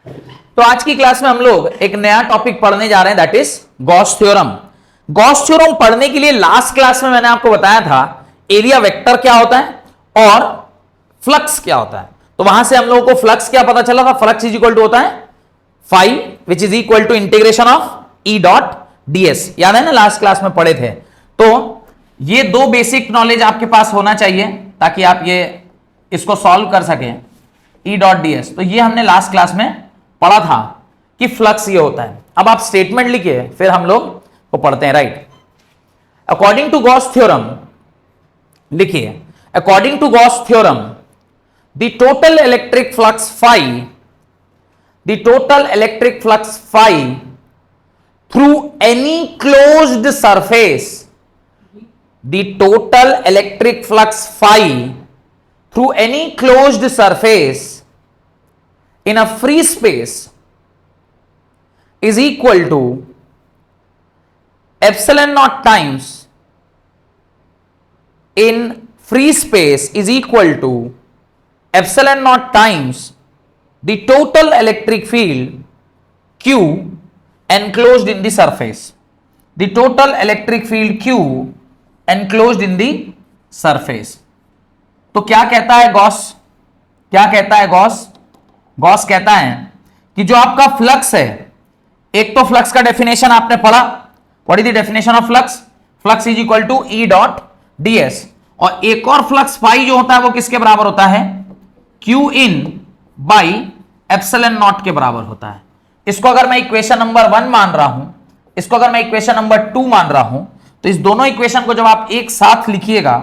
तो आज की क्लास में हम लोग एक नया टॉपिक पढ़ने जा रहे हैं, that is Gauss theorem. Gauss theorem पढ़ने के लिए लास्ट क्लास में मैंने आपको बताया था एरिया वेक्टर क्या होता है और फ्लक्स क्या होता है। तो वहां से हम लोगों को फ्लक्स क्या पता चला था, फ्लक्स इज इक्वल टू होता है phi which is equal to integration of E dot DS. याद है ना, लास्ट क्लास में पढ़े थे। तो ये दो बेसिक नॉलेज आपके पास होना चाहिए ताकि आप ये इसको सॉल्व कर सकें, ई डॉट डीएस। तो ये हमने लास्ट क्लास में पढ़ा था कि फ्लक्स ये होता है। अब आप स्टेटमेंट लिखिए, फिर हम लोग को पढ़ते हैं। Right, according to Gauss theorem लिखिए, according to Gauss theorem the total electric flux phi, the total electric flux phi through any closed surface, the total electric flux phi through any closed surface in a free space is equal to epsilon naught times in free space is equal to epsilon naught times the total electric field Q enclosed in the surface, the total electric field Q enclosed in the surface. तो क्या कहता है Gauss, क्या कहता है Gauss? Gauss कहता है कि जो आपका फ्लक्स है, एक तो फ्लक्स का डेफिनेशन आपने पढ़ा, what is the definition of flux? Flux is equal to E dot DS. और एक और फ्लक्स फाई जो होता है वो किसके बराबर होता है? Q in by epsilon naught के बराबर होता है। इसको अगर मैं इक्वेशन नंबर 1 मान रहा हूं, इसको अगर मैं इक्वेशन नंबर 2 मान रहा हूं, तो इस दोनों इक्वेशन को जब आप एक साथ लिखिएगा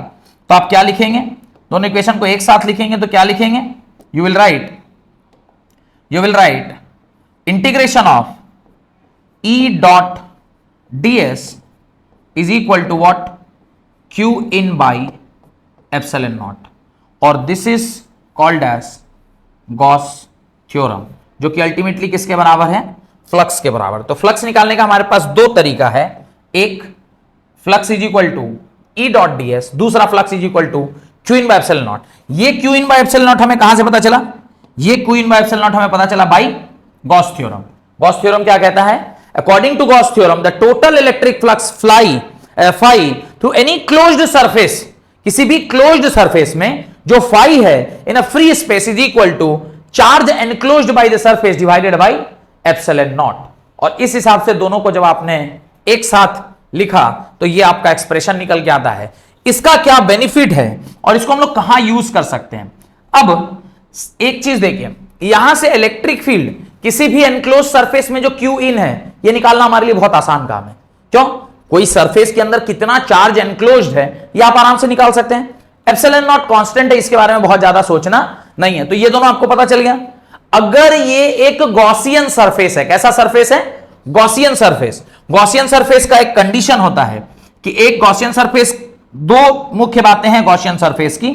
तो आप क्या लिखेंगे? दोनों इक्वेशन को एक साथ लिखेंगे तो क्या लिखेंगे? You will write integration of E dot DS is equal to what? Q in by epsilon naught. और this is called as Gauss theorem, जो कि अल्टीमेटली किसके बराबर है? फ्लक्स के बराबर। तो फ्लक्स निकालने का हमारे पास दो तरीका है, एक flux is equal to E dot DS, दूसरा flux is equal to Q in by epsilon naught. ये Q in by epsilon naught हमें कहां से पता चला? ये Q in by epsilon naught हमें पता चला by Gauss theorem. Gauss theorem क्या कहता है? According to Gauss theorem the total electric flux phi through any closed surface, किसी भी क्लोज्ड सरफेस में जो फाई है इन a free space is equal to charge enclosed by the surface divided by epsilon naught. और इस हिसाब से दोनों को जब आपने एक साथ लिखा तो ये आपका एक्सप्रेशन निकल के आता है। इसका क्या बेनिफिट है और इसको हम लोग कहां यूज कर सकते हैं? अब एक चीज देखिए, यहां से इलेक्ट्रिक फील्ड किसी भी एनक्लोज सरफेस में जो क्यू इन है ये निकालना हमारे लिए बहुत आसान काम है। क्यों? कोई सरफेस के अंदर कितना चार्ज एनक्लोज्ड है ये आप आराम से निकाल सकते हैं। एप्सिलॉन नॉट कांस्टेंट है, इसके बारे में बहुत ज्यादा सोचना नहीं है। तो ये दोनों आपको पता चल गया। अगर ये एक गॉसियन सरफेस है, कैसा सरफेस है? Gaussian surface. गॉसियन सरफेस का एक कंडीशन होता है कि एक गॉसियन सरफेस, दो मुख्य बातें हैं गॉसियन सरफेस की।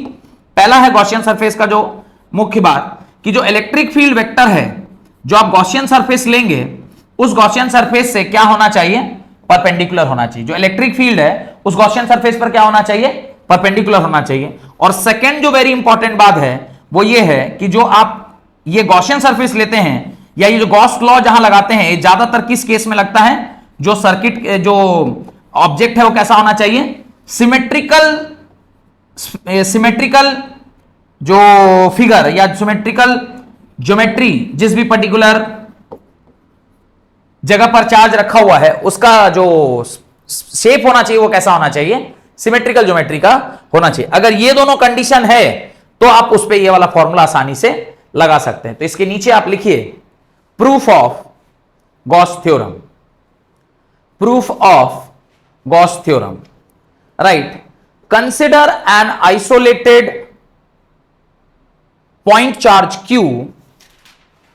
पहला है गॉसियन सरफेस का जो मुख्य बात कि जो इलेक्ट्रिक फील्ड वेक्टर है जो आप गॉसियन सरफेस लेंगे उस गॉसियन सरफेस से क्या होना चाहिए? परपेंडिकुलर होना चाहिए। जो इलेक्ट्रिक फील्ड है उस गॉसियन सरफेस पर क्या होना चाहिए? परपेंडिकुलर होना चाहिए। और सेकेंड जो वेरी इंपॉर्टेंट बात है वो ये है कि जो आप ये गॉसियन सरफेस लेते हैं या ये जो गॉस लॉ जहां लगाते हैं, ये ज्यादातर किस केस में लगता है? जो सर्किट, जो ऑब्जेक्ट है वो कैसा होना चाहिए? सिमेट्रिकल जो फिगर या सिमेट्रिकल ज्योमेट्री, जिस भी पर्टिकुलर जगह पर चार्ज रखा हुआ है उसका जो शेप होना चाहिए वो कैसा होना चाहिए? सिमेट्रिकल ज्योमेट्री का होना चाहिए। अगर ये दोनों कंडीशन है तो आप उस पर ये वाला फॉर्मूला आसानी से लगा सकते हैं। तो इसके नीचे आप लिखिए proof of Gauss theorem, proof of Gauss theorem. Right, consider an isolated point charge Q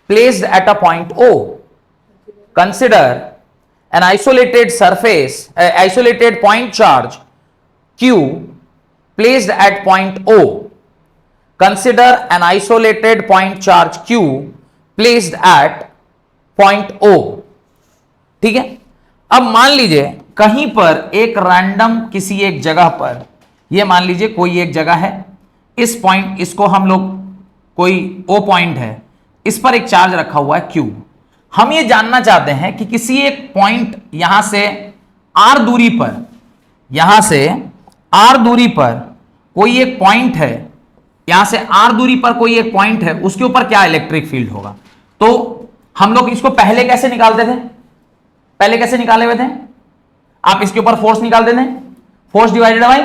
placed at a point O. Consider an isolated surface, isolated point charge Q placed at point O. Consider an isolated point charge Q placed at point O. ठीक है? अब मान लीजिए कहीं पर एक random किसी एक जगह पर, ये मान लीजिए कोई एक जगह है, इस पॉइंट, इसको हम लोग कोई ओ पॉइंट है, इस पर एक चार्ज रखा हुआ है Q। हम ये जानना चाहते हैं कि किसी एक पॉइंट यहां से R दूरी पर, यहां से R दूरी पर कोई एक पॉइंट है, यहां से R दूरी पर कोई एक पॉइंट है, उसके ऊपर क्या इलेक्ट्रिक फील्ड होगा। तो हम लोग इसको पहले कैसे निकालते थे, पहले कैसे निकाले हुए थे, आप इसके ऊपर फोर्स निकाल देते, फोर्स डिवाइडेड बाय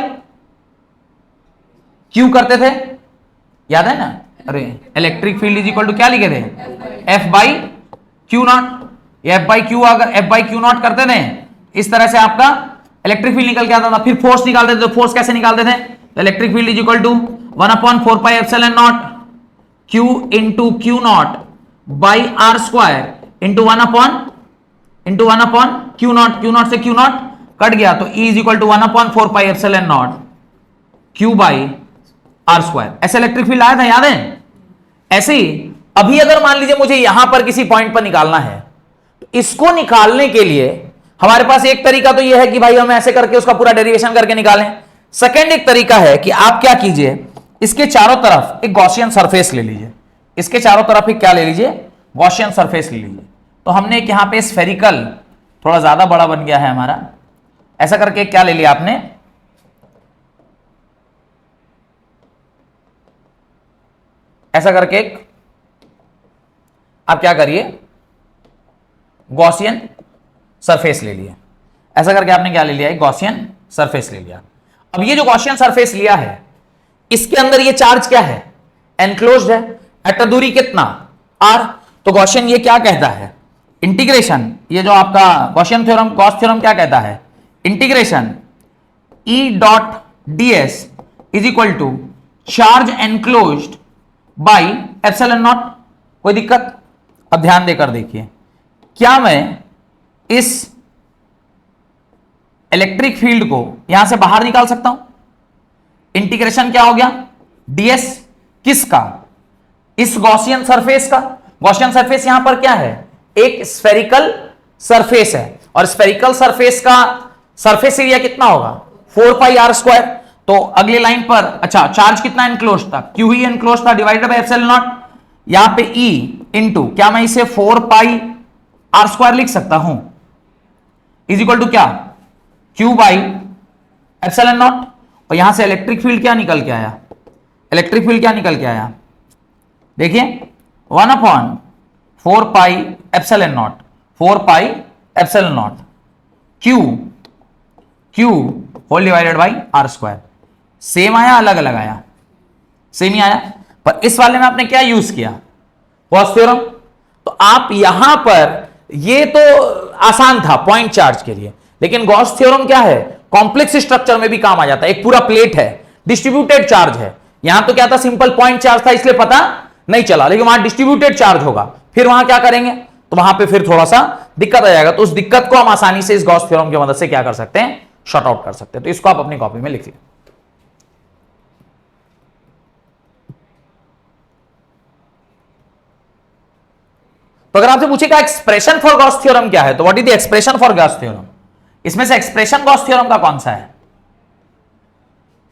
Q करते थे, याद है ना। अरे electric field is equal to क्या लिखे थे, F by Q naught. F by Q, अगर F बाई क्यू नॉट करते थे इस तरह से आपका इलेक्ट्रिक फील्ड निकल के आता था। फिर फोर्स निकालते थे, तो फोर्स कैसे निकालते थे, तो electric field is equal to 1/4 pi epsilon naught Q into Q naught by R square into 1/, Q naught से क्यू नॉट कट गया, तो E is equal to 1/4 pi epsilon naught Q by R square. ऐसे इलेक्ट्रिक फील्ड आया था, याद है। ऐसे ही अभी अगर मान लीजिए मुझे यहां पर किसी पॉइंट पर निकालना है, तो इसको निकालने के लिए हमारे पास एक तरीका तो यह है कि भाई हम ऐसे करके उसका पूरा डेरिवेशन करके निकालें। सेकंड एक तरीका है कि आप क्या कीजिए, इसके चारों तरफ एक गॉसियन सरफेस ले लीजिए, इसके चारों तरफ एक क्या ले लीजिए, गॉसियन सरफेस ले लीजिए। तो हमने एक यहां पे स्फेरिकल, थोड़ा ज्यादा बड़ा बन गया है हमारा, ऐसा करके क्या ले लिया आपने, ऐसा करके एक आप क्या करिए, गॉसियन सरफेस ले लिया। ऐसा करके आपने क्या ले लिया, एक गॉसियन सरफेस ले लिया। अब ये जो गॉसियन सरफेस लिया है, इसके अंदर ये चार्ज क्या है, एनक्लोज्ड है, एट दूरी कितना r। तो गॉसियन ये क्या कहता है, इंटीग्रेशन, ये जो आपका गॉसियन थ्योरम, गॉस थ्योरम क्या कहता है, integration E dot ds is equal to charge enclosed by epsilon naught. कोई दिक्कत। अब ध्यान देकर देखिए, क्या मैं इस इलेक्ट्रिक फील्ड को यहां से बाहर निकाल सकता हूं। इंटीग्रेशन क्या हो गया, ds किसका, इस गॉसियन सरफेस का। गॉसियन सरफेस यहां पर क्या है, एक स्फेरिकल सरफेस है, और स्फेरिकल सरफेस का सरफेस एरिया कितना होगा, 4 पाई आर स्क्वायर। तो अगली लाइन पर, अच्छा चार्ज कितना एनक्लोज था, क्यू ही एनक्लोज था, डिवाइडेड बाय एप्सिलॉन नॉट। यहां पे E इंटू, क्या मैं इसे 4 पाई आर स्क्वायर लिख सकता हूं, इज इक्वल टू क्या, Q बाई एप्सिलॉन नॉट। और यहां से इलेक्ट्रिक फील्ड क्या निकल के आया, इलेक्ट्रिक फील्ड क्या निकल के आया, देखिए 1/4 pi epsilon naught, 4 pi epsilon naught Q whole divided by R square. Same आया, अलग अलग आया, सेम ही आया। पर इस वाले में आपने क्या यूज किया, गॉस थ्योरम। तो आप यहां पर, ये तो आसान था पॉइंट चार्ज के लिए, लेकिन गॉस थ्योरम क्या है, कॉम्प्लेक्स स्ट्रक्चर में भी काम आ जाता है। एक पूरा प्लेट है, डिस्ट्रीब्यूटेड चार्ज है, यहां तो क्या था, सिंपल पॉइंट चार्ज था, इसलिए पता नहीं चला, लेकिन वहां डिस्ट्रीब्यूटेड चार्ज होगा, फिर वहां क्या करेंगे, तो वहां पे फिर थोड़ा सा दिक्कत आ जाएगा। तो उस दिक्कत को हम आसानी से इस गॉस थ्योरम की मदद से क्या कर सकते हैं, शॉर्ट आउट कर सकते हैं। तो इसको आप अपनी कॉपी में लिख लें। तो अगर आपसे पूछेगा एक्सप्रेशन फॉर गॉस थ्योरम क्या है, तो what is the expression for Gauss theorem, इसमें से एक्सप्रेशन गॉस थ्योरम का कौन सा है,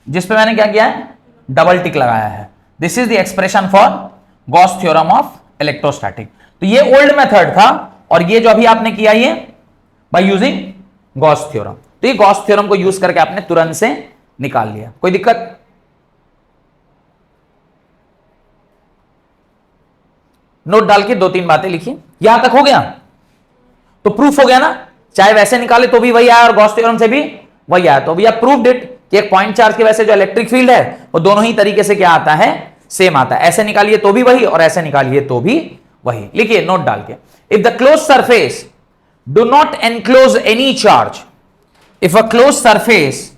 जिस पे मैंने क्या किया है, डबल टिक लगाया है। This is the expression for Gauss theorem of electrostatic. तो ये ओल्ड मेथड था, और ये जो अभी आपने किया ये बाय यूजिंग गॉस थ्योरम। तो ये गॉस थ्योरम को यूज करके आपने तुरंत से निकाल लिया। कोई दिक्कत, नोट डाल के 2-3 बातें लिखिए। यहां तक हो गया तो प्रूफ हो गया ना, चाहे वैसे निकाले तो भी वही आया और गॉस थ्योरम से भी वही आया। तो वी हैव प्रूव्ड इट कि एक पॉइंट चार्ज की वजह से जो इलेक्ट्रिक फील्ड है वो दोनों ही तरीके से क्या आता है, सेम आता है। ऐसे निकालिए तो भी वही और ऐसे निकालिए तो भी वही। लिखिए नोट डाल के, if the close surface do not enclose any charge, if a close surface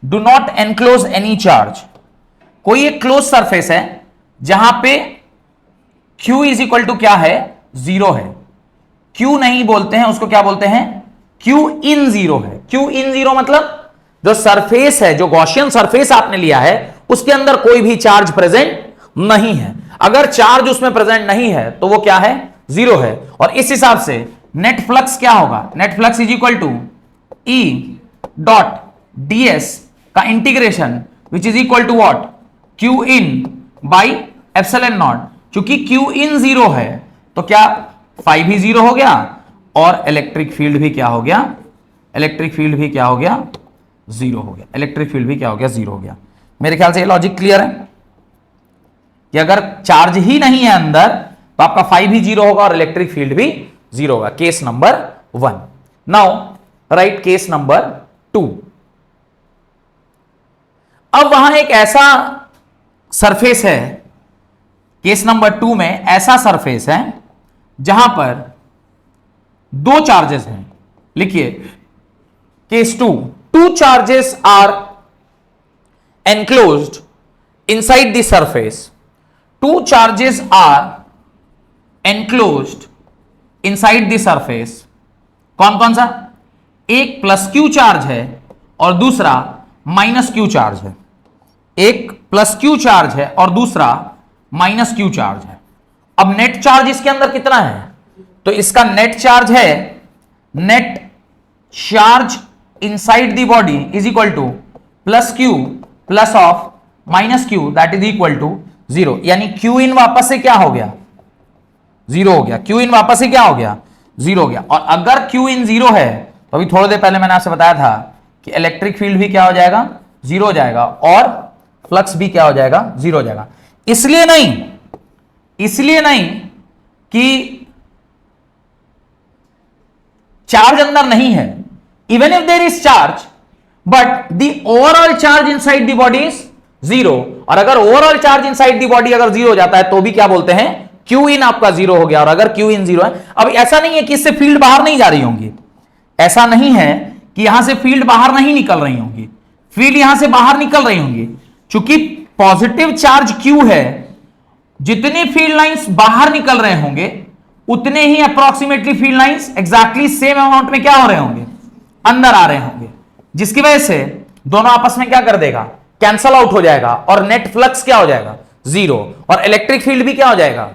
do not enclose any charge, कोई एक क्लोज सरफेस है जहां पे Q इज इक्वल टू क्या है, 0 है। Q नहीं बोलते हैं उसको, क्या बोलते हैं, Q इन 0 है। Q इन 0 मतलब जो सरफेस है, जो गॉसियन सरफेस आपने लिया है, उसके अंदर कोई भी चार्ज प्रेजेंट नहीं है। अगर चार्ज उसमें प्रेजेंट नहीं है तो वो क्या है, 0 है। और इस हिसाब से नेट फ्लक्स क्या होगा, net flux is equal to E dot ds का integration which is equal to what, Q in by epsilon naught चूंकि क्यू इन 0 है तो क्या फाई भी 0 हो गया और इलेक्ट्रिक फील्ड भी क्या हो गया, इलेक्ट्रिक फील्ड भी क्या हो गया, 0 हो गया, इलेक्ट्रिक फील्ड भी क्या हो गया, 0 हो गया। मेरे ख्याल से ये लॉजिक क्लियर है कि अगर चार्ज ही नहीं है अंदर तो आपका फाई भी 0 होगा और इलेक्ट्रिक फील्ड भी 0 होगा। Case number 1। Now right case number 2। अब वहां एक ऐसा सरफेस है, केस नंबर 2 में ऐसा सरफेस है जहां पर 2 चार्जेस हैं। लिखिए case 2, 2 charges are enclosed inside the surface, 2 charges are enclosed inside the surface। कौन कौन सा? एक प्लस क्यू चार्ज है और दूसरा माइनस क्यू चार्ज है। एक प्लस क्यू चार्ज है और दूसरा माइनस क्यू चार्ज है। अब नेट चार्ज इसके अंदर कितना है? तो इसका नेट चार्ज है, net charge inside the body is equal to plus Q plus of minus Q that is equal to 0। यानी क्यू इन वापस से क्या हो गया, 0 हो गया। क्यू इन वापस से क्या हो गया, 0 हो गया। और अगर क्यू इन 0 है तो अभी थोड़ी देर पहले मैंने आपसे बताया था कि इलेक्ट्रिक फील्ड भी क्या हो जाएगा, 0 हो जाएगा और फ्लक्स भी क्या हो जाएगा, 0 हो जाएगा। इसलिए नहीं कि चार्ज अंदर नहीं है, even if there is charge but the overall charge inside the body is 0। और अगर overall charge inside the body अगर 0 हो जाता है तो भी क्या बोलते हैं, क्यू इन आपका 0 हो गया। और अगर क्यू इन 0 है, अब ऐसा नहीं है कि इससे फील्ड बाहर नहीं जा रही होंगी, ऐसा नहीं है कि यहां से फील्ड बाहर नहीं निकल रही होंगी, फील्ड यहां से बाहर निकल रही होंगी। चूंकि पॉजिटिव चार्ज क्यू है, जितनी फील्ड लाइंस बाहर निकल रहे होंगे उतने ही approximately field lines exactly same amount में क्या हो रहे होंगे, अंदर आ रहे होंगे, जिसकी वजह से दोनों आपस में क्या कर देगा, कैंसल आउट हो जाएगा और नेट फ्लक्स क्या हो जाएगा, 0। और इलेक्ट्रिक फील्ड भी क्या हो जाएगा,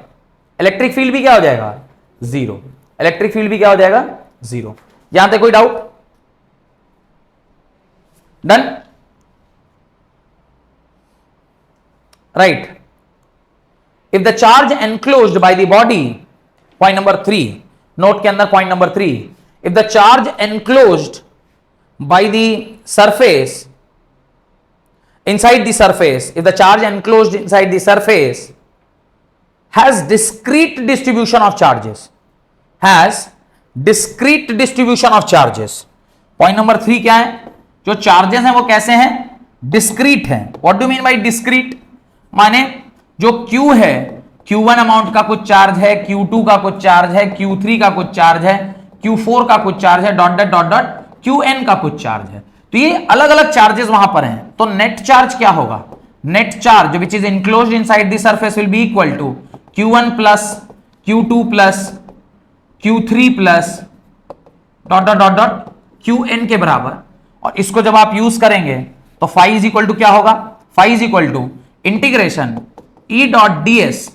इलेक्ट्रिक फील्ड भी क्या हो जाएगा, 0। इलेक्ट्रिक फील्ड भी क्या हो जाएगा, 0। यहां तक कोई doubt? Done, right. If the charge enclosed by the body, point number 3 note के अंदर, point number 3, if the charge enclosed by the surface, inside the surface, if the charge enclosed inside the surface has discrete distribution of charges, has discrete distribution of charges। point number 3 क्या है? जो charges हैं वो कैसे हैं, discrete हैं। what do you mean by discrete? माने जो Q है, Q1 अमाउंट का कुछ चार्ज है, Q2 का कुछ चार्ज है, Q3 का कुछ चार्ज है, Q4 का कुछ चार्ज है, dot dot dot dot Qn का कुछ चार्ज है। तो ये अलग अलग चार्जेस वहां पर हैं। तो नेट चार्ज क्या होगा, net charge which is enclosed inside the surface will be equal to Q1 plus Q2 plus Q3 plus dot dot dot dot Qn के बराबर। और इसको जब आप यूज करेंगे तो फाई इज इक्वल टू क्या होगा, phi is equal to integration E dot ds।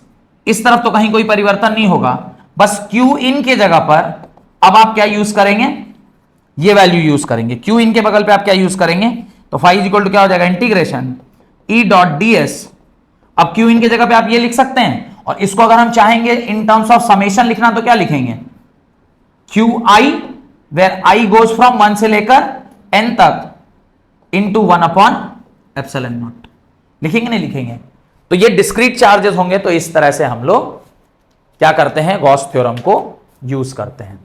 इस तरफ तो कहीं कोई परिवर्तन नहीं होगा, बस Q इन के जगह पर अब आप क्या यूज करेंगे, ये वैल्यू यूज करेंगे। क्यू इन के बगल पे आप क्या यूज करेंगे, तो फाई इज इक्वल टू क्या हो जाएगा, इंटीग्रेशन ई डॉट ds। अब क्यू इन के जगह पे आप ये लिख सकते हैं, और इसको अगर हम चाहेंगे इन टर्म्स ऑफ समेशन लिखना तो क्या लिखेंगे, Q I where I goes from 1 से लेकर n तक इंटू 1 अपॉन एप्सिलॉन नॉट। लिखेंगे नहीं लिखेंगे? तो ये डिस्क्रीट चार्जेस होंगे। तो इस तरह से हम लोग क्या करते हैं, गॉस थ्योरम को यूज करते हैं।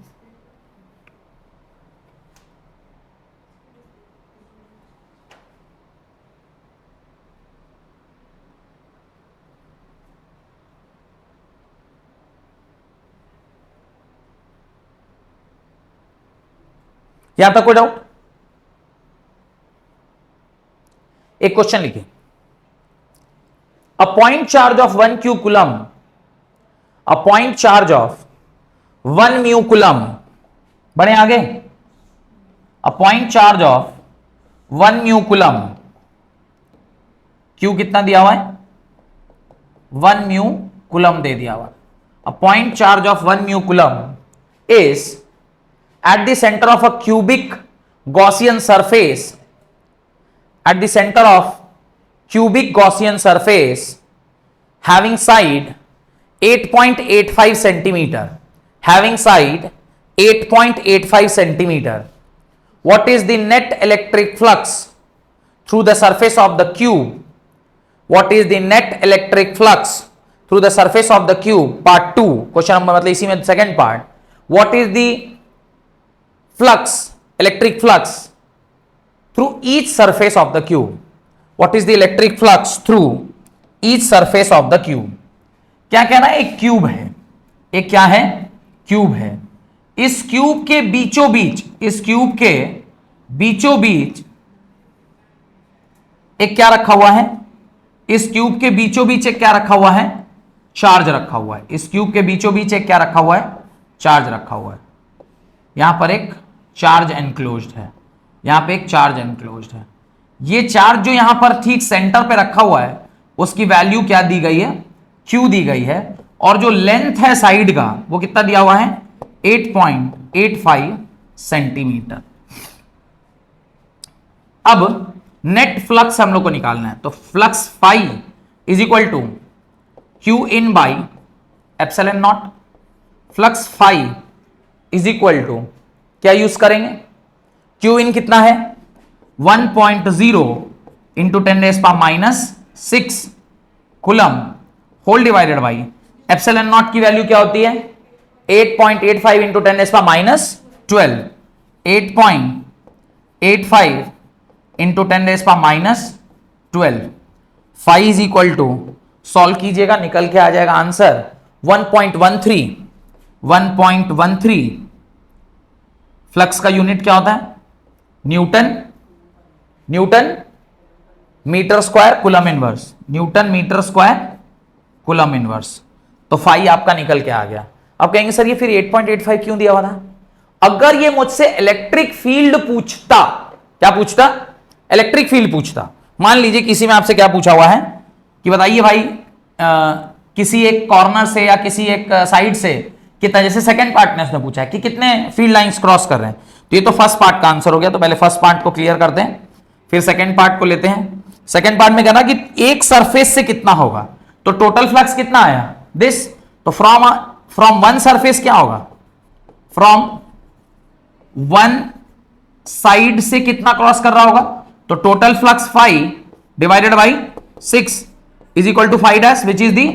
यहां तक कोई डाउट? एक क्वेश्चन लिखिए, a point charge of 1 Q coulomb, a point charge of 1 mu coulomb, बढ़े आगे, a point charge of 1 mu coulomb, Q कितना दिया हुआ है, 1 म्यू कूलम दे दिया हुआ। A point charge of 1 mu coulomb is at the center of a cubic Gaussian surface, at the center of cubic Gaussian surface having side 8.85 centimetre, having side 8.85 centimeter. What is the net electric flux through the surface of the cube? What is the net electric flux through the surface of the cube? Part 2 question number, मतलब इसी में second part. What is the flux, electric flux through each surface of the cube? What is the electric flux through each surface of the cube? क्या कहना है, एक cube है, एक क्या है, क्यूब है. इस क्यूब के बीचों बीच, इस क्यूब के बीचों बीच एक क्या रखा हुआ है, इस क्यूब के बीचों बीच एक क्या रखा हुआ है, चार्ज रखा हुआ है. इस क्यूब के बीचों बीच एक क्या रखा हुआ है, चार्ज रखा हुआ है. यहां पर एक चार्ज एनक्लोज्ड है, यहां पे एक चार्ज एनक्लोज्ड है. ये चार्ज जो यहां पर ठीक सेंटर पे रखा हुआ है, उसकी वैल्यू क्या दी गई है, Q दी गई है. और जो लेंथ है साइड का वो कितना दिया हुआ है, 8.85 सेंटीमीटर. अब नेट फ्लक्स हम लोग को निकालना है, तो flux phi is equal to Q in by epsilon naught. Flux phi is equal to क्या यूज करेंगे, क्यू इन कितना है 1.0 into 10⁻⁻6 coulomb whole divided by epsilon naught की वैल्यू क्या होती है 8.85 into 10⁻12. 8.85 into 10⁻12. Phi is equal to, solve कीजिएगा, निकल के आ जाएगा आंसर 1.13. 1.13 फ्लक्स का यूनिट क्या होता है, newton, newton metre square coulomb inverse, newton metre square coulomb inverse. तो फाई आपका निकल के आ गया. अब कहेंगे सर ये फिर 8.85 क्यों दिया हुआ था. अगर ये मुझसे इलेक्ट्रिक फील्ड पूछता, क्या पूछता, इलेक्ट्रिक फील्ड पूछता. मान लीजिए किसी में आपसे क्या पूछा हुआ है कि बताइए भाई किसी एक कॉर्नर से या किसी एक साइड से कितना, जैसे सेकंड पार्ट ने उसने पूछा है कि कितने फील्ड लाइंस क्रॉस कर रहे हैं. तो ये तो फर्स्ट पार्ट का आंसर हो गया. तो पहले फर्स्ट पार्ट को क्लियर करते हैं, फिर सेकंड पार्ट को लेते हैं. सेकंड पार्ट में कहना कि एक सरफेस से कितना होगा, तो टोटल फ्लक्स कितना आया दिस. तो फ्रॉम वन सरफेस क्या होगा, फ्रॉम वन साइड से कितना क्रॉस कर रहा होगा, तो total flux phi divided by 6 is equal to 5 dash which is the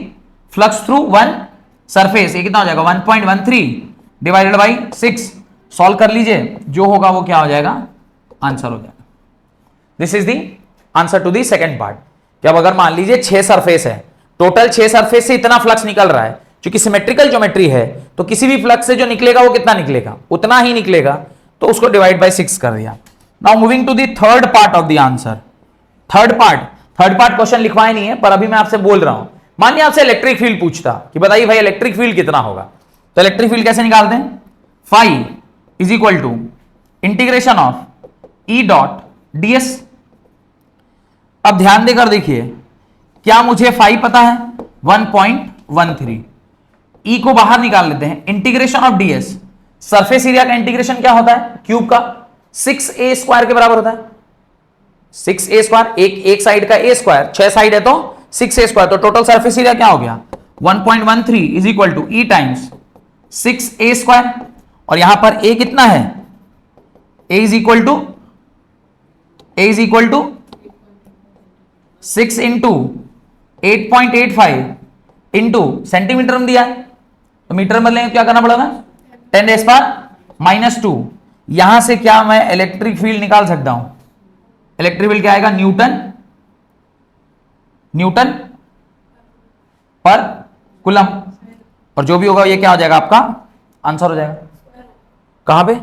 flux through one surface. ये कितना हो जाएगा 1.13 डिवाइडेड बाई 6. सॉल्व कर लीजिए, जो होगा वो क्या हो जाएगा, आंसर हो जाएगा. This is the answer to the second part. कि अब अगर मान लीजिए 6 सरफेस है, टोटल 6 सरफेस से इतना फ्लक्स निकल रहा है, क्योंकि सिमेट्रिकल ज्योमेट्री है तो किसी भी फ्लक्स से जो निकलेगा वो कितना निकलेगा, उतना ही निकलेगा. तो उसको डिवाइड बाय 6 कर दिया. Now moving to the third part of the answer. Third part question लिखवाए नहीं है, पर अभी मैं आपसे बोल रहा हूं. मान लिया आपसे इलेक्ट्रिक फील्ड पूछता कि बताइए भाई इलेक्ट्रिक फील्ड कितना होगा, तो इलेक्ट्रिक फील्ड कैसे निकालते हैं, phi is equal to integration of E dot ds. अब ध्यान देकर देखिए, क्या मुझे फाई पता है 1.13. ई को बाहर निकाल लेते हैं, integration of ds. Surface area का इंटीग्रेशन क्या होता है क्यूब का, 6a स्क्वायर के बराबर होता है. 6a स्क्वायर, एक साइड का a स्क्वायर, 6 साइड है तो 6a स्क्वायर. तो टोटल सरफेस एरिया क्या हो गया 1.13 is equal to E times 6a square. और यहां पर a कितना है, a is equal to 6 into 8.85 into centimetre में दिया है, तो मीटर में बदलेंगे क्या करना पड़ेगा 10⁻². यहां से क्या मैं इलेक्ट्रिक फील्ड निकाल सकता हूं, इलेक्ट्रिक फील्ड क्या आएगा न्यूटन पर कूलम. और जो भी होगा ये क्या हो जाएगा आपका आंसर हो जाएगा. कहां पे,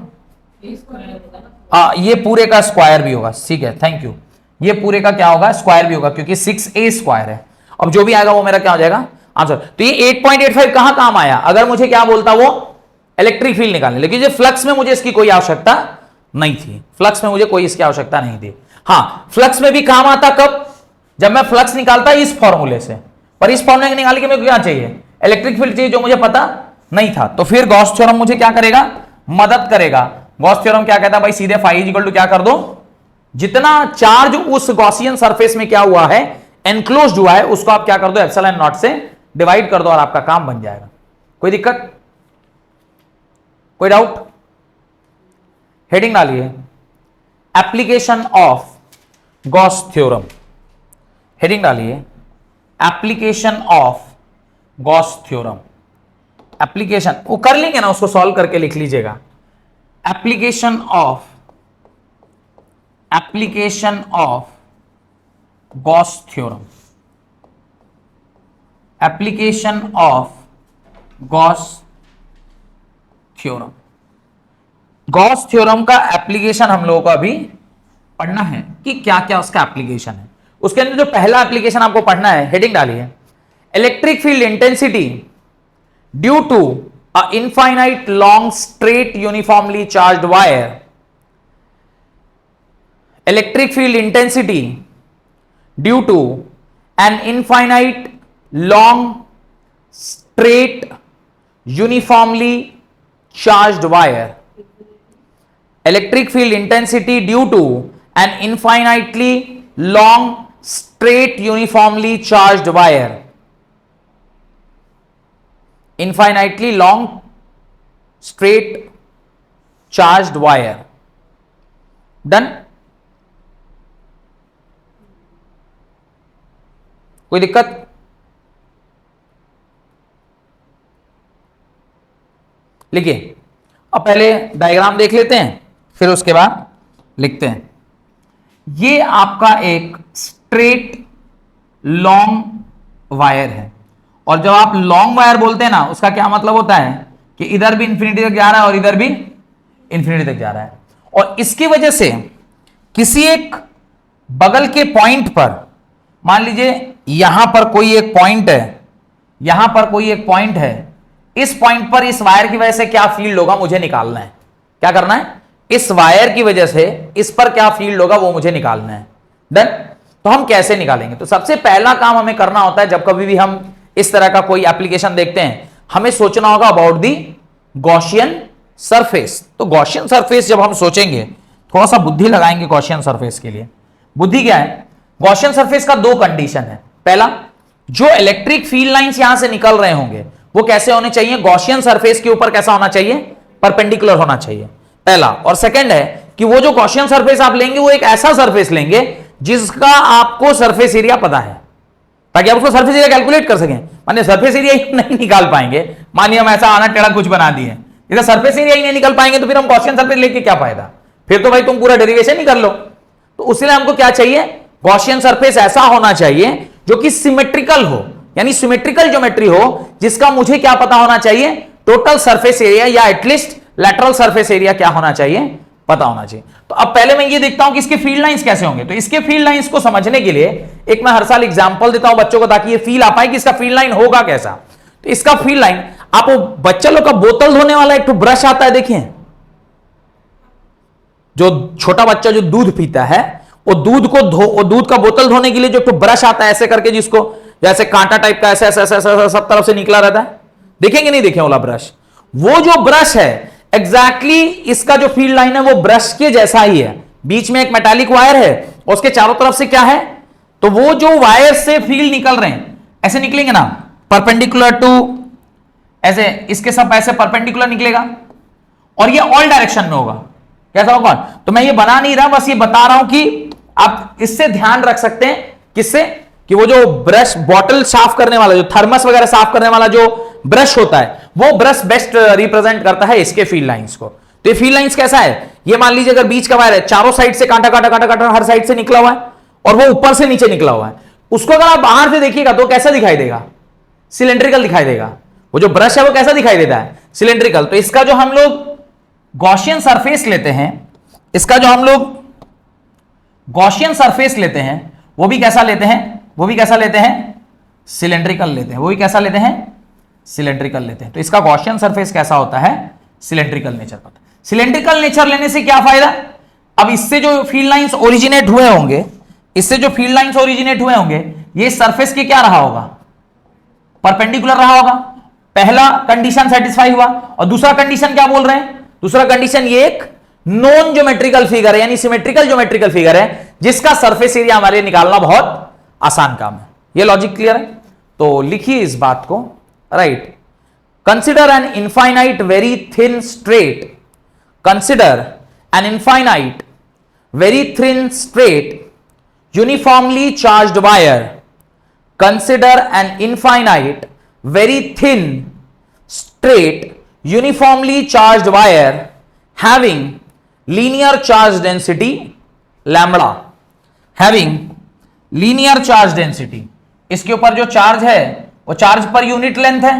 ये पूरे का स्क्वायर भी होगा. ठीक है, थैंक यू. ये पूरे का क्या होगा, स्क्वायर भी होगा, क्योंकि 6a स्क्वायर है. अब जो भी आएगा वो मेरा क्या हो जाएगा आंसर. तो ये 8.85 कहां काम आया, अगर मुझे क्या बोलता वो इलेक्ट्रिक फील्ड निकालने, लेकिन जो फ्लक्स में मुझे इसकी कोई आवश्यकता नहीं थी. फ्लक्स में मुझे कोई इसकी आवश्यकता नहीं थी. हां, फ्लक्स में भी काम आता कब, जब मैं फ्लक्स निकालता इस फॉर्मूले से. पर इस फॉर्मूले निकालने के मेरे को क्या चाहिए, इलेक्ट्रिक फील्ड चाहिए, जो मुझे पता नहीं था. तो फिर गॉस थ्योरम मुझे क्या करेगा, मदद करेगा. गॉस थ्योरम क्या कहता है भाई, सीधे फाई इज इक्वल टू क्या कर दो, जितना चार्ज उस गॉसियन सरफेस में क्या हुआ है एनक्लोज्ड हुआ है, उसको आप क्या कर दो एप्सिलॉन नॉट से डिवाइड कर दो और आपका काम बन जाएगा। कोई दिक्कत, कोई डाउट? हेडिंग डालिए application of Gauss theorem. Heading डालिए application of Gauss theorem. Application वो कर लेंगे ना, उसको सॉल्व करके लिख लीजिएगा। Application of Gauss theorem. Application of Gauss theorem. Gauss theorem का एप्लीकेशन हम लोगों को अभी पढ़ना है कि क्या क्या उसका एप्लीकेशन है। उसके अंदर जो पहला एप्लीकेशन आपको पढ़ना है, हेडिंग डालिए electric field intensity due to a infinite long straight uniformly charged wire. Electric field intensity due to an infinite long straight uniformly charged wire. Electric field intensity due to an infinitely long straight uniformly charged wire. Infinitely long straight charged wire. Done? कोई दिक्कत? लिखिए। अब पहले diagram देख लेते हैं, फिर उसके बाद लिखते हैं। ये आपका एक स्ट्रेट लॉन्ग वायर है, और जब आप लॉन्ग वायर बोलते हैं ना, उसका क्या मतलब होता है कि इधर भी इंफिनिटी तक जा रहा है और इधर भी इंफिनिटी तक जा रहा है। और इसकी वजह से किसी एक बगल के पॉइंट पर, मान लीजिए यहां पर कोई एक पॉइंट है, यहां पर कोई एक पॉइंट है, इस पॉइंट पर इस वायर की वजह से क्या फील्ड होगा मुझे निकालना है। क्या करना है? इस वायर की वजह से इस पर क्या फील्ड होगा वो मुझे निकालना है। डन? तो हम कैसे निकालेंगे? तो सबसे पहला काम हमें करना होता है, जब कभी भी हम इस तरह का कोई एप्लीकेशन देखते हैं, हमें सोचना होगा अबाउट दी गॉसियन सरफेस। तो गॉसियन सरफेस जब हम सोचेंगे, थोड़ा सा बुद्धि लगाएंगे गॉसियन सरफेस के लिए। बुद्धि क्या है? गॉसियन सरफेस का दो कंडीशन है। पहला, जो इलेक्ट्रिक फील्ड लाइंस यहां से निकल रहे होंगे वो कैसे होने चाहिए? गॉसियन सरफेस के ऊपर कैसा होना चाहिए? परपेंडिकुलर होना चाहिए, पहला। और सेकंड है कि वो जो गॉसियन सरफेस आप लेंगे वो एक ऐसा सरफेस लेंगे जिसका आपको सरफेस एरिया पता है, ताकि आप उसको सरफेस एरिया कैलकुलेट कर सकें। मानिए सरफेस एरिया ही नहीं निकाल पाएंगे, मानिए हम ऐसा आना टेढ़ा कुछ बना दिए, इधर सरफेस एरिया ही नहीं निकल पाएंगे, तो फिर हम गॉसियन सरफेस लेके क्या फायदा? फिर तो भाई तुम पूरा डेरिवेशन ही कर लो। तो उसके लिए हमको क्या चाहिए? गॉसियन सरफेस ऐसा होना चाहिए जो कि सिमेट्रिकल हो, यानी सिमेट्रिकल ज्योमेट्री हो, जिसका मुझे क्या पता होना चाहिए? टोटल सरफेस एरिया या एटलीस्ट लेटरल सरफेस एरिया क्या होना चाहिए? पता होना चाहिए। तो अब पहले मैं ये देखता हूं कि इसके फील्ड लाइंस कैसे होंगे। तो इसके फील्ड लाइंस को समझने के लिए एक मैं हर साल एग्जांपल देता हूं बच्चों को, ताकि ये फील आ पाए कि इसका फील्ड लाइन होगा कैसा। तो इसका फील्ड लाइन, आप वो बच्चा लोग का बोतल धोने वाला एक तो ब्रश आता है, देखिए, जो छोटा बच्चा जो दूध पीता है, वो दूध का बोतल धोने के लिए जो ब्रश आता है ऐसे करके, जिसको जैसे कांटा टाइप का ऐसे ऐसे ऐसे सब तरफ से निकला रहता है, देखेंगे नहीं देखें वाला ब्रश? वो जो ब्रश है एग्जैक्टली इसका जो फील्ड लाइन है वो ब्रश के जैसा ही है। बीच में एक मेटालिक वायर है और उसके चारों तरफ से क्या है? तो वो जो वायर से फील्ड निकल रहे हैं ऐसे निकलेंगे ना, परपेंडिकुलर टू, ऐसे इसके सब ऐसे परपेंडिकुलर निकलेगा, और ये ऑल डायरेक्शन में होगा। कैसा होगा? तो मैं ये बना नहीं रहा, बस ये बता रहा हूं कि आप इससे ध्यान रख सकते हैं। किससे? कि वो जो ब्रश, बॉटल साफ करने वाला, जो थर्मस वगैरह साफ करने वाला जो ब्रश होता है, वो ब्रश बेस्ट रिप्रेजेंट करता है इसके फील्ड लाइंस को। तो ये फील्ड लाइंस कैसा है? ये मान लीजिए अगर बीच का वायर है, चारों साइड से कांटा कांटा कांटा कांटा हर साइड से निकला हुआ है, और वो ऊपर से नीचे निकला हुआ है। उसको अगर आप बाहर से देखिएगा तो कैसा दिखाई देगा? सिलेंड्रिकल दिखाई देगा। वो जो ब्रश है वो कैसा दिखाई देता है? सिलेंड्रिकल। तो इसका जो हम लोग गॉसियन सरफेस लेते हैं, इसका जो हम लोग गॉसियन सरफेस लेते हैं, वो भी कैसा लेते हैं? वो भी कैसा लेते हैं? सिलेंड्रिकल लेते हैं। वो भी कैसा लेते हैं? सिलेंड्रिकल लेते हैं। तो इसका गॉसियन सरफेस कैसा होता है? सिलेंड्रिकल नेचर का। सिलेंड्रिकल नेचर लेने से क्या फायदा? अब इससे जो फील्ड लाइंस ओरिजिनेट हुए होंगे, इससे जो फील्ड लाइंस ओरिजिनेट हुए होंगे, ये सरफेस के क्या रहा होगा? परपेंडिकुलर रहा होगा। पहला कंडीशन सेटिस्फाई हुआ। और दूसरा कंडीशन क्या बोल रहे हैं? दूसरा कंडीशन, ये एक नॉन ज्योमेट्रिकल फिगर है, यानी सिमेट्रिकल ज्योमेट्रिकल फिगर है, जिसका सरफेस एरिया हमारे निकालना बहुत आसान काम है। ये लॉजिक क्लियर है? तो लिखिए इस बात को, right. Consider an infinite very thin straight, consider an infinite very thin straight uniformly charged wire, consider an infinite very thin straight uniformly charged wire having linear charge density lambda, having linear charge density, इसके ऊपर जो charge है वो charge पर unit length है,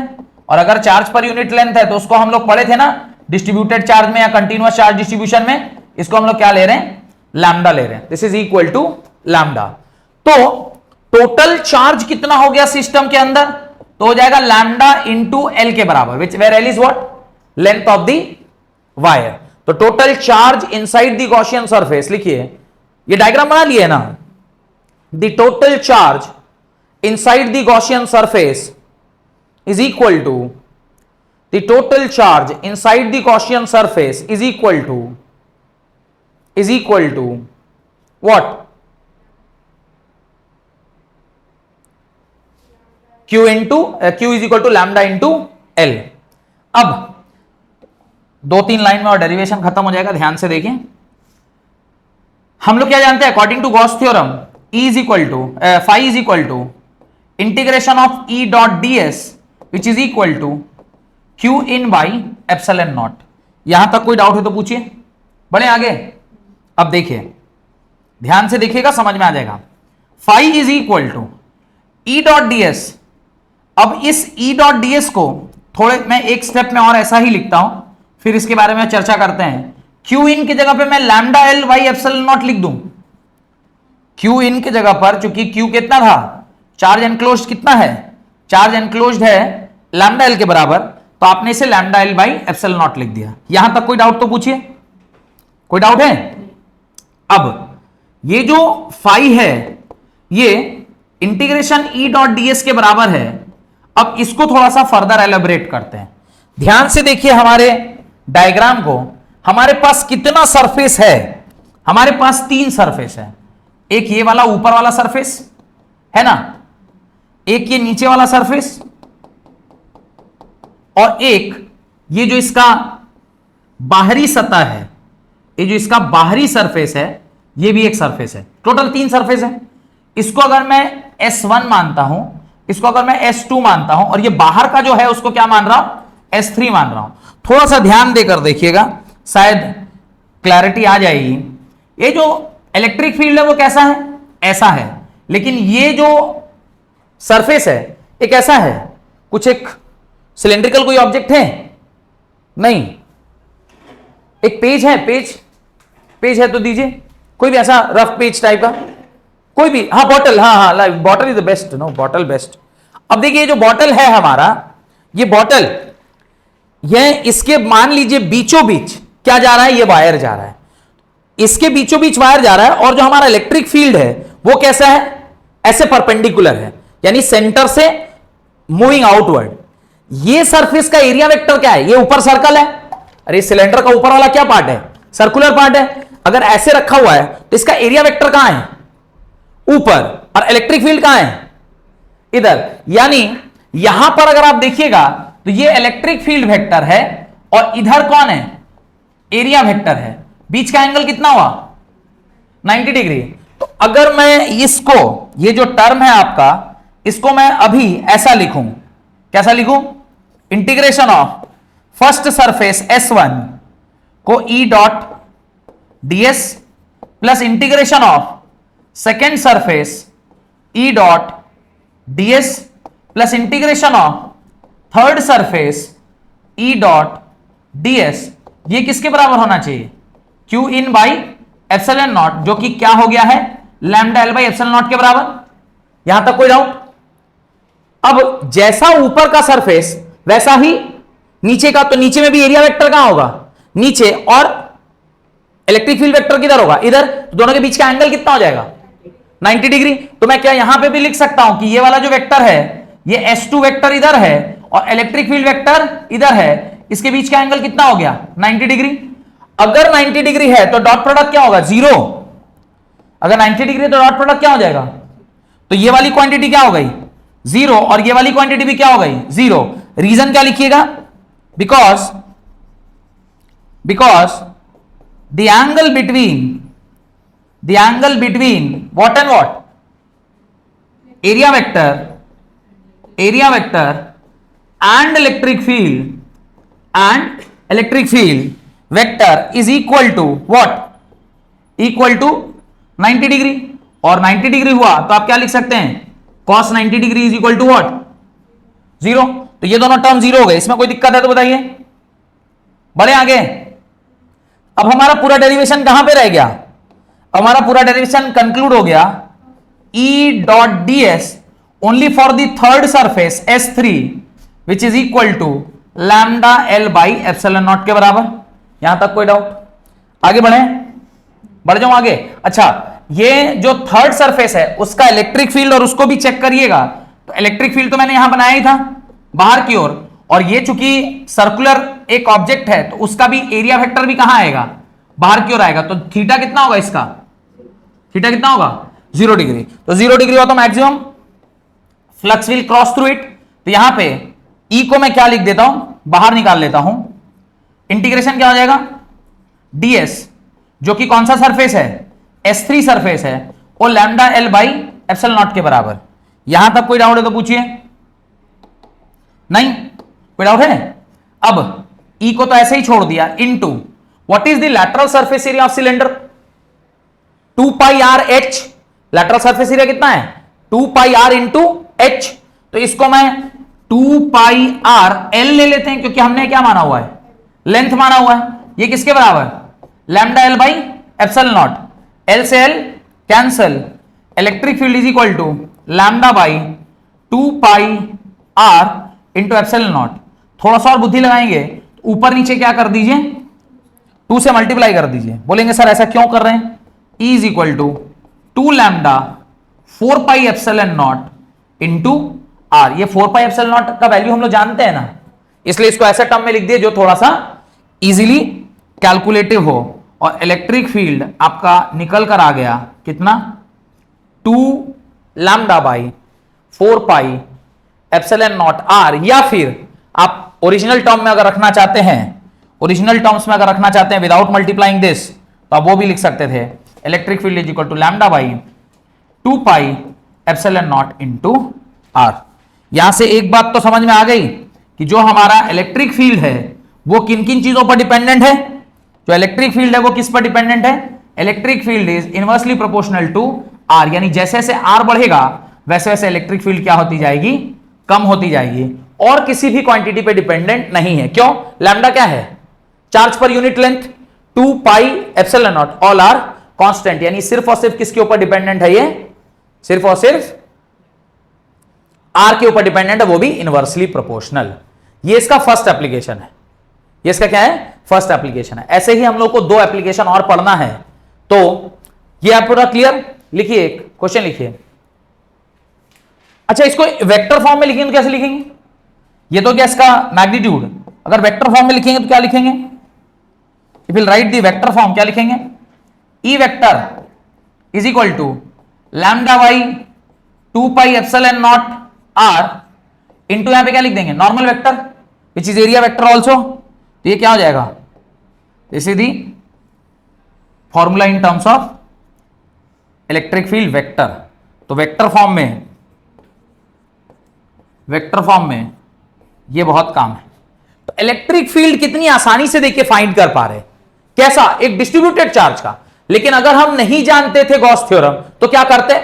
और अगर charge पर यूनिट लेंथ है तो उसको हम लोग पढ़े थे ना डिस्ट्रीब्यूटेड चार्ज में या कंटिन्यूअस चार्ज डिस्ट्रीब्यूशन में, इसको हम लोग क्या ले रहे हैं, लैम्डा ले रहे हैं। This is equal to lambda. तो टोटल चार्ज कितना हो गया सिस्टम के अंदर, तो हो जाएगा लैम्डा इंटू एल के बराबर, which where L is what, length of the wire. तो total charge inside the Gaussian surface, लिखिए ये डायग्राम बना लिए ना, the total charge inside the Gaussian surface is equal to the total charge inside the Gaussian surface is equal to what, q is equal to lambda into L। अब दो तीन line में और डेरिवेशन खत्म हो जाएगा, ध्यान से देखिए। हम लोग क्या जानते हैं, according to Gauss theorem E is equal to phi is equal to integration of E dot ds which is equal to q in by epsilon naught। यहां तक कोई डाउट है तो पूछिए, बढ़े आगे। अब देखिए ध्यान से देखिएगा, समझ में आ जाएगा। Phi is equal to E dot ds। अब इस ई डॉट ds को थोड़े मैं एक स्टेप में और ऐसा ही लिखता हूं, फिर इसके बारे में चर्चा करते हैं। q इन की जगह पे मैं lambda L by epsilon not लिख दूं। q इन की जगह पर, चूंकि q कितना था, चार्ज एनक्लोज्ड कितना है, चार्ज एनक्लोज्ड है लैम्डा एल के बराबर, तो आपने इसे lambda L by epsilon not लिख दिया। यहां तक कोई डाउट तो पूछिए, कोई डाउट है। अब ये जो फाई है ये इंटीग्रेशन ई डॉट डीएस के बराबर है। अब इसको थोड़ा सा फर्दर एलेबोरेट करते हैं, ध्यान से देखिए हमारे डायग्राम को। हमारे पास कितना सरफेस है, हमारे पास तीन सरफेस है। एक ये वाला ऊपर वाला सरफेस है ना, एक ये नीचे वाला सरफेस, और एक ये जो इसका बाहरी सतह है, ये जो इसका बाहरी सरफेस है, ये भी एक सरफेस है। टोटल तीन सरफेस है। इसको अगर मैं S1 मानता हूं, इसको अगर मैं S2 मानता हूं, और ये बाहर का जो है उसको क्या मान रहा हूं, S3 मान रहा हूं। थोड़ा सा ध्यान देकर देखिएगा, शायद क्लैरिटी आ जाएगी। ये जो इलेक्ट्रिक फील्ड है वो कैसा है, ऐसा है, लेकिन ये जो सरफेस है ये कैसा है, कुछ एक सिलेंड्रिकल कोई ऑब्जेक्ट है नहीं, एक पेज है, पेज है तो दीजिए, कोई भी ऐसा रफ पेज टाइप का कोई भी। हाँ बॉटल, हाँ bottle is the best, no bottle best. अब देखिए जो बॉटल है हमारा, ये बॉटल, यह इसके मान लीजिए बीचों बीच क्या जा रहा है, ये वायर जा रहा है, इसके बीचों बीच वायर जा रहा है, और जो हमारा इलेक्ट्रिक फील्ड है वो कैसा है, ऐसे परपेंडिकुलर है, यानी सेंटर से मूविंग आउटवर्ड। ये सरफेस का एरिया वेक्टर क्या है, ये ऊपर सर्कल है, अरे सिलेंडर का ऊपर वाला क्या पार्ट है, सर्कुलर पार्ट है। अगर ऐसे रखा हुआ है तो इसका एरिया वेक्टर कहां है, ऊपर, और इलेक्ट्रिक फील्ड कहां है, इधर। यानी यहां पर अगर आप देखिएगा तो ये इलेक्ट्रिक फील्ड वेक्टर है, और इधर कौन है, एरिया वेक्टर है। बीच का एंगल कितना हुआ, 90 डिग्री। तो अगर मैं इसको, ये जो टर्म है आपका, इसको मैं अभी ऐसा लिखूं, कैसा लिखूं, integration of first surface S1 को E dot ds plus integration of second surface E dot ds plus integration of third surface E dot ds। ये किसके बराबर होना चाहिए, Q in by epsilon not, जो कि क्या हो गया है, lambda L by epsilon naught के बराबर। यहां तक कोई डाउट। अब जैसा ऊपर का सरफेस वैसा ही नीचे का, तो नीचे में भी एरिया वेक्टर कहां होगा, नीचे, और इलेक्ट्रिक फील्ड वेक्टर किधर होगा, इधर। तो दोनों के बीच का एंगल कितना हो जाएगा, 90 डिग्री। तो मैं क्या यहां पे भी लिख सकता हूं कि ये वाला जो वेक्टर है, ये S2 वेक्टर इधर है और इलेक्ट्रिक फील्ड वेक्टर इधर है, इसके बीच का एंगल कितना हो गया, 90 डिग्री। अगर 90 डिग्री है तो डॉट प्रोडक्ट क्या होगा, 0। अगर 90 डिग्री है तो डॉट प्रोडक्ट क्या हो जाएगा, तो ये वाली क्वांटिटी क्या हो गई, जीरो, और ये वाली क्वांटिटी भी क्या हो गई, जीरो। रीजन क्या लिखिएगा, because the angle between what and what, area vector and electric field vector is equal to what, equal to 90 degree. और 90 डिग्री हुआ तो आप क्या लिख सकते हैं, cos 90 degree is equal to what, zero. तो ये दोनों टर्म जीरो हो गए, इसमें कोई दिक्कत है तो बताइए, बढ़े आगे। अब हमारा पूरा डेरिवेशन कहां पे रह गया, हमारा पूरा डेरिवेशन कंक्लूड हो गया, E dot ds only for the third surface S3 which is equal to lambda L by epsilon naught के बराबर। यहां तक कोई डाउट, आगे बढ़ जाऊं आगे। अच्छा, ये जो थर्ड सरफेस है उसका इलेक्ट्रिक फील्ड और उसको भी चेक करिएगा। तो इलेक्ट्रिक फील्ड तो मैंने यहां बनाया ही था बाहर की ओर, और ये चूंकि सर्कुलर एक ऑब्जेक्ट है तो उसका भी एरिया वेक्टर भी कहां आएगा, बाहर की ओर आएगा। तो थीटा कितना होगा इसका, थीटा कितना होगा, 0 डिग्री। तो 0 डिग्री हुआ तो maximum flux will cross through it. तो यहां पे E को मैं क्या लिख देता हूं, बाहर निकाल लेता हूं, इंटीग्रेशन क्या हो जाएगा, ds जो कि कौन सा सरफेस है, S3 सरफेस है, और lambda L by epsilon naught के बराबर। यहां तक कोई डाउट है तो पूछिए, नहीं कोई डाउट है। अब E को तो ऐसे ही छोड़ दिया, into what is the lateral surface area of cylinder, 2 pi R H. Lateral surface area कितना है, 2 पाई आर इंटू एच। तो इसको मैं 2 पाई आर एल ले लेते हैं, क्योंकि हमने क्या माना हुआ है, लेंथ माना हुआ है। ये किसके बराबर, lambda L by epsilon naught, L से L cancel, electric field is equal to lambda by 2 pi R into epsilon naught. थोड़ा सा और बुद्धि लगाएंगे, ऊपर नीचे क्या कर दीजिए, 2 से मल्टीप्लाई कर दीजिए। बोलेंगे सर ऐसा क्यों कर रहे हैं, E is equal to 2 lambda 4 pi epsilon naught into R. ये 4 पाई एप्सिलॉन नॉट का वैल्यू हम लोग जानते हैं ना, इसलिए इसको ऐसे टर्म में लिख दिए जो थोड़ा सा इजीली कैलकुलेटिव हो। और इलेक्ट्रिक फील्ड आपका निकल कर आ गया कितना, 2 lambda by 4 pi epsilon naught R. या फिर आप ओरिजिनल टर्म में अगर रखना चाहते हैं, ओरिजिनल टर्म्स में अगर रखना चाहते हैं विदाउट मल्टीप्लाइंग दिस, तो आप वो भी लिख सकते थे, electric field is equal to lambda by 2 pi epsilon naught into R. यहां से एक बात तो समझ में आ गई कि जो हमारा इलेक्ट्रिक फील्ड है वो किन किन चीजों पर डिपेंडेंट है, जो इलेक्ट्रिक फील्ड है वो किस पर डिपेंडेंट है, electric field is inversely proportional to R. यानी जैसे जैसे आर बढ़ेगा वैसे वैसे इलेक्ट्रिक फील्ड क्या होती जाएगी, कम होती जाएगी, और किसी भी क्वांटिटी पे डिपेंडेंट नहीं है। क्यों, लैम्डा क्या है, चार्ज पर unit length, 2 pi epsilon naught, all are constant. यानी सिर्फ और सिर्फ किसके ऊपर डिपेंडेंट है, ये सिर्फ और सिर्फ आर के ऊपर डिपेंडेंट है, वो भी इनवर्सली प्रोपोर्शनल। ये इसका फर्स्ट एप्लीकेशन है, ये इसका क्या है, फर्स्ट एप्लीकेशन है। ऐसे ही हम लोग को 2 एप्लीकेशन और पढ़ना है। तो ये आप पूरा क्लियर लिखिए, एक क्वेश्चन लिखिए। अच्छा, इसको वेक्टर फॉर्म में लिखेंगे तो कैसे लिखेंगे, ये तो क्या इसका मैग्नीट्यूड, अगर वेक्टर फॉर्म में लिखेंगे तो क्या लिखेंगे, if will write the vector form क्या लिखेंगे, E vector is equal to lambda by 2 pi epsilon naught R into यहां पे क्या लिख देंगे, normal vector which is area vector also. तो ये क्या हो जाएगा, this is the formula in terms of electric field vector. तो वेक्टर फॉर्म में ये बहुत काम है। तो इलेक्ट्रिक फील्ड कितनी आसानी से देखिए फाइंड कर पा रहे, कैसा, एक डिस्ट्रीब्यूटेड चार्ज का। लेकिन अगर हम नहीं जानते थे गॉस थ्योरम तो क्या करते,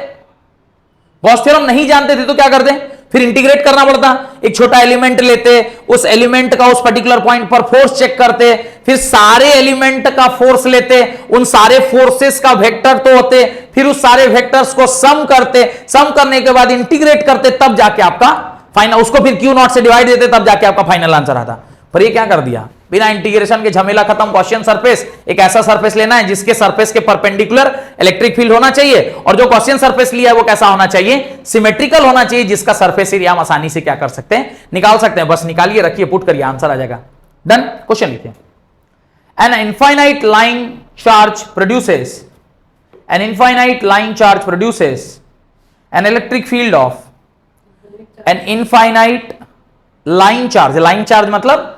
गॉस थ्योरम नहीं जानते थे तो क्या करते, फिर इंटीग्रेट करना पड़ता। एक छोटा एलिमेंट लेते, उस एलिमेंट का उस पर्टिकुलर पॉइंट पर फोर्स चेक करते, फिर सारे एलिमेंट का फोर्स लेते, उन सारे फोर्सेस का वेक्टर तो होते, फिर उस सारे वेक्टर्स को सम करते, सम करने के बाद इंटीग्रेट करते, तब जाके आपका फाइनल, उसको फिर क्यू नॉट से डिवाइड देते, तब जाके आपका फाइनल आंसर आता। पर ये क्या कर दिया, बिना इंटीग्रेशन के झमेला खत्म, गॉसियन सरफेस, एक ऐसा सरफेस लेना है जिसके सरफेस के परपेंडिकुलर इलेक्ट्रिक फील्ड होना चाहिए, और जो गॉसियन सरफेस लिया है वो कैसा होना चाहिए, सिमेट्रिकल होना चाहिए, जिसका सरफेस एरिया हम आसानी से क्या कर सकते हैं, निकाल सकते हैं। बस निकालिए, रखिए, पुट करिए, आंसर आ जाएगा। डन, क्वेश्चन लिखिए। An infinite line charge produces an electric field of an infinite line charge, line charge मतलब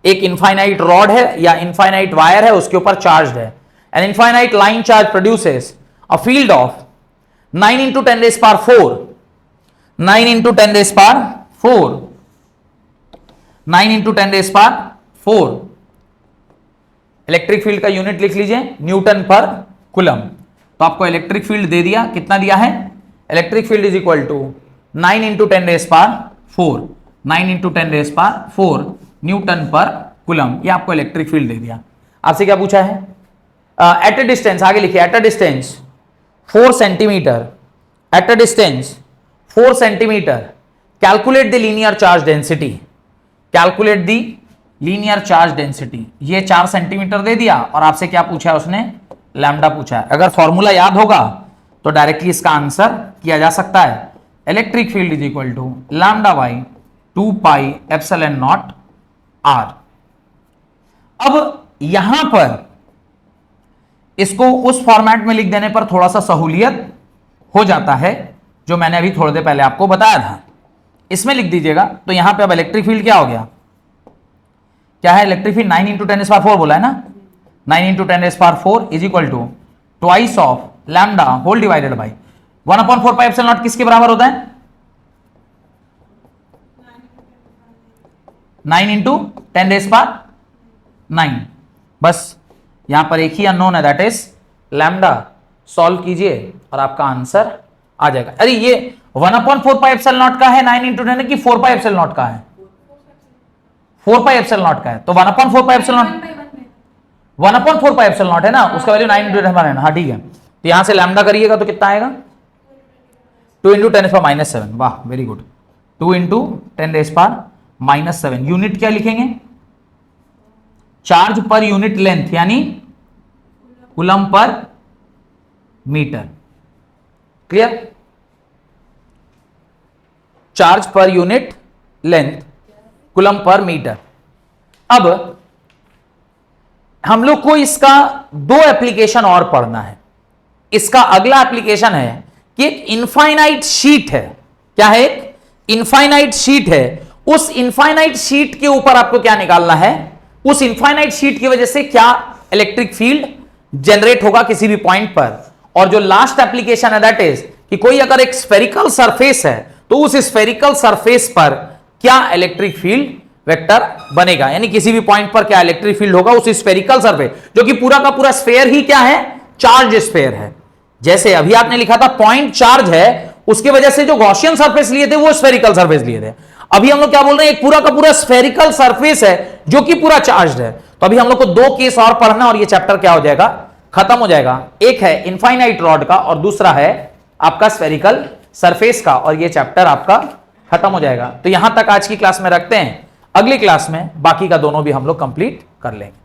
एक इनफाइनाइट रॉड है या इनफाइनाइट वायर है, उसके ऊपर चार्ज है। An infinite line charge produces a field of 9 into 10 raised power 4, 9 into 10 raised power 4, 9 into 10 raised power 4। Electric field का unit लिख लीजिए न्यूटन पर कूलम। तो आपको इलेक्ट्रिक फील्ड दे दिया, कितना दिया है? Electric field is equal to 9 into 10 raised power 4, 9 into 10 raised power 4 Newton पर कूलम। ये आपको इलेक्ट्रिक फील्ड दे दिया। आपसे क्या पूछा है? एट अ डिस्टेंस, आगे लिखिए at a distance 4 centimetre, at a distance 4 centimetre calculate the linear charge density, calculate the linear charge density. ये 4 सेंटीमीटर दे दिया और आपसे क्या पूछा है उसने? लैम्डा पूछा है। अगर फॉर्मूला याद होगा तो डायरेक्टली इसका आंसर किया जा सकता है। Electric field is equal to lambda by 2 pi epsilon naught R. अब यहां पर इसको उस फॉर्मेट में लिख देने पर थोड़ा सा सहूलियत हो जाता है, जो मैंने अभी थोड़ी देर पहले आपको बताया था। इसमें लिख दीजिएगा तो यहां पे अब इलेक्ट्रिक फील्ड क्या हो गया? क्या है electric field? 9 into 10 raised power 4 बोला है ना, 9 into 10 raised power 4 is equal to twice of lambda whole divided by 1/4 pi epsilon naught. किसके बराबर होता है? 9 into 10 raised power 9। बस यहां पर एक ही अननोन है, दैट इज लैम्डा। सॉल्व कीजिए और आपका आंसर आ जाएगा। अरे ये 1/4 पाई एप्सिलॉन नॉट का है 9 into 10 की 4 पाई एप्सिलॉन नॉट का है? 4 पाई एप्सिलॉन नॉट का है तो 1/4 pi epsilon not 1/4 pi epsilon not है ना, उसका वैल्यू 9 into 10 है ना। हाँ ठीक है, तो यहां से लैम्डा करिएगा तो कितना आएगा? 2 into 10 - 7। वाह वेरी गुड, 2 into 10 - 7। यूनिट क्या लिखेंगे? चार्ज पर यूनिट लेंथ यानी कूलम पर मीटर। क्लियर? चार्ज पर यूनिट लेंथ कूलम पर मीटर। अब हम लोग को इसका 2 एप्लीकेशन और पढ़ना है। इसका अगला एप्लीकेशन है कि एक इनफाइनाइट शीट है। क्या है? एक इनफाइनाइट शीट है। उस इनफाइनाइट शीट के ऊपर आपको क्या निकालना है? उस इनफाइनाइट शीट की वजह से क्या इलेक्ट्रिक फील्ड जनरेट होगा किसी भी पॉइंट पर। और जो लास्ट एप्लीकेशन है दैट इज कि कोई अगर एक स्फेरिकल सरफेस है तो उस स्फेरिकल सरफेस पर क्या इलेक्ट्रिक फील्ड वेक्टर बनेगा, यानी किसी भी पॉइंट पर क्या इलेक्ट्रिक फील्ड होगा उस स्फेरिकल सरफेस, जो कि पूरा का पूरा स्फेयर ही क्या है? चार्ज स्फेयर है। जैसे अभी आपने लिखा था पॉइंट चार्ज है, उसकी वजह से जो गॉसियन सरफेस लिए थे वो स्फेरिकल सरफेस लिए थे। अभी हम लोग क्या बोल रहे हैं? एक पूरा का पूरा स्फेरिकल सरफेस है जो कि पूरा चार्ज है। तो अभी हम लोग को 2 केस और पढ़ना और ये चैप्टर क्या हो जाएगा? खत्म हो जाएगा। एक है इनफाइनाइट रॉड का और दूसरा है आपका स्फेरिकल सरफेस का, और ये चैप्टर आपका खत्म हो जाएगा। तो यहां तक आज की क्लास में रखते हैं। अगली क्लास में बाकी का दोनों भी हम लोग कंप्लीट कर लेंगे।